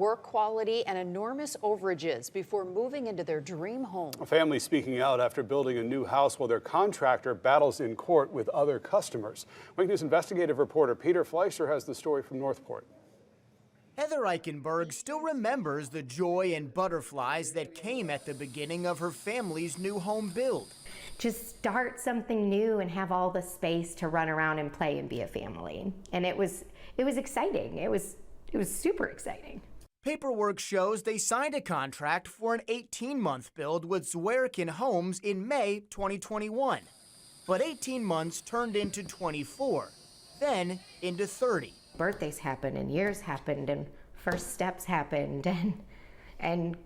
work quality, and enormous overages before moving into their dream home. A family speaking out after building a new house while their contractor battles in court with other customers. Wink News investigative reporter Peter Fleischer has the story from Northport. Heather Eichenberg still remembers the joy and butterflies that came at the beginning of her family's new home build. Just start something new and have all the space to run around and play and be a family. And it was exciting. It was super exciting. Paperwork shows they signed a contract for an 18-month build with Zwerkin Homes in May 2021. But 18 months turned into 24, then into 30. Birthdays happened and years happened and first steps happened and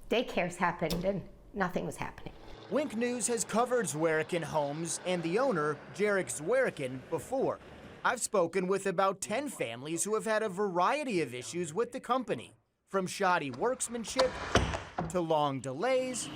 daycares happened and nothing was happening. Wink News has covered Zwerkin Homes and the owner, Jarek Zwerkin, before. I've spoken with about 10 families who have had a variety of issues with the company, from shoddy workmanship to long delays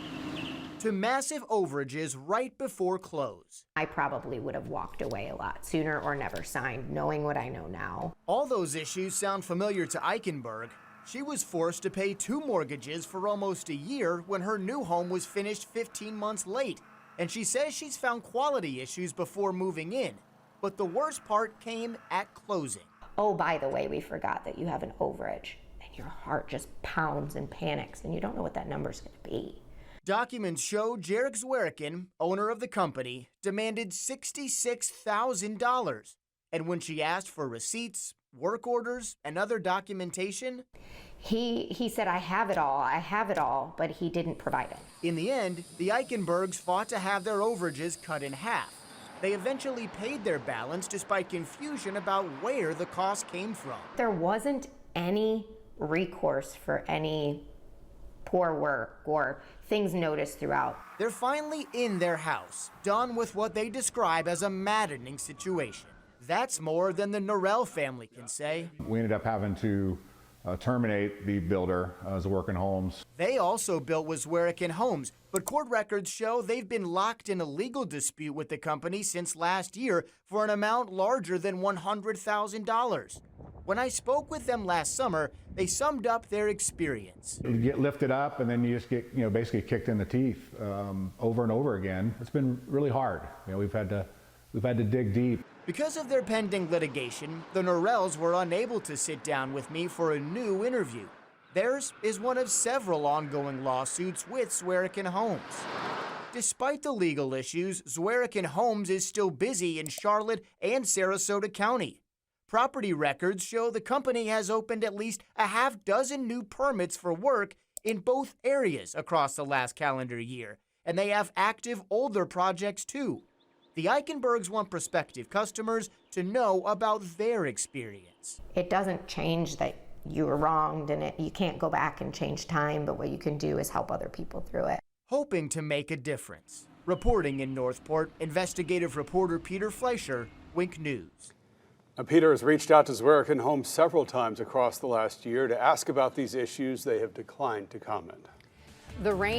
to massive overages right before close. I probably would have walked away a lot sooner or never signed, knowing what I know now. All those issues sound familiar to Eichenberg. She was forced to pay 2 mortgages for almost a year when her new home was finished 15 months late. And she says she's found quality issues before moving in. But the worst part came at closing. Oh, by the way, we forgot that you have an overage, and your heart just pounds and panics, and you don't know what that number's going to be. Documents show Jarek Zwerkin, owner of the company, demanded $66,000. And when she asked for receipts, work orders, and other documentation, he said, I have it all, but he didn't provide it. In the end, the Eichenbergs fought to have their overages cut in half. They eventually paid their balance despite confusion about where the cost came from. There wasn't any recourse for any poor work or things noticed throughout. They're finally in their house, done with what they describe as a maddening situation. That's more than the Norell family can say. We ended up having to terminate the builder, Zwerkin Homes. They also built with Zwerkin Homes, but court records show they've been locked in a legal dispute with the company since last year for an amount larger than $100,000. When I spoke with them last summer, they summed up their experience. You get lifted up and then you just get, basically kicked in the teeth over and over again. It's been really hard. We've had to dig deep. Because of their pending litigation, the Norells were unable to sit down with me for a new interview. Theirs is one of several ongoing lawsuits with Zwerkin Homes. Despite the legal issues, Zwerkin Homes is still busy in Charlotte and Sarasota County. Property records show the company has opened at least a half dozen new permits for work in both areas across the last calendar year, and they have active older projects too. The Eichenbergs want prospective customers to know about their experience. It doesn't change that you were wronged and you can't go back and change time, but what you can do is help other people through it. Hoping to make a difference. Reporting in Northport, investigative reporter Peter Fleischer, Wink News. Now, Peter has reached out to Zwerkin Homes several times across the last year to ask about these issues. They have declined to comment. The rain